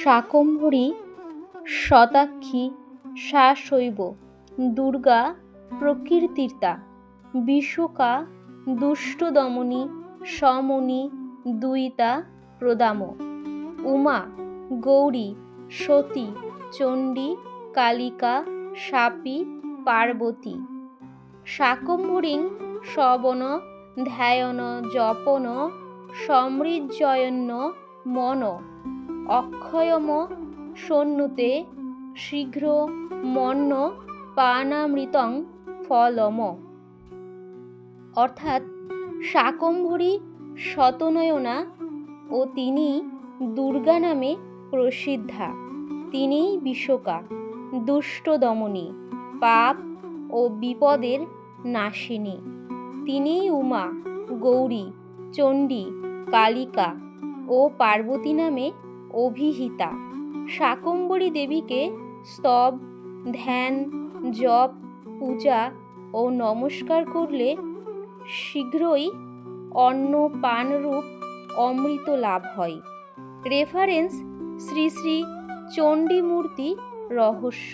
শাকম্ভরী শতাক্ষী সা শৈব দুর্গা প্রকীর্তিতা বিশোকা দুষ্টদমনী সমনী দুয়িতা প্রদাম উমা গৌরী সতী চণ্ডী কালিকা শাপী পার্বতী। শাকম্ভরীং শবন ধ্যায়ন জপন সমৃজ্জয়ন্য মন অক্ষয়ম সন্নুতে শীঘ্র মন্ন পানামৃতং ফলম। অর্থাৎ শাকম্ভরী শতনয়না ও তিনি দুর্গা নামে প্রসিদ্ধা। তিনিই বিশোকা দুষ্টদমনী পাপ ও বিপদের নাশিনী। তিনিই উমা গৌরী চণ্ডী কালিকা ও পার্বতী নামে অভিহিতা। শাকম্ভরী দেবীকে স্তব ধ্যান জপ পূজা ও নমস্কার করলে শীঘ্রই অন্ন পানরূপ অমৃত লাভ হয়। রেফারেন্স শ্রী শ্রী চণ্ডীমূর্তি রহস্য।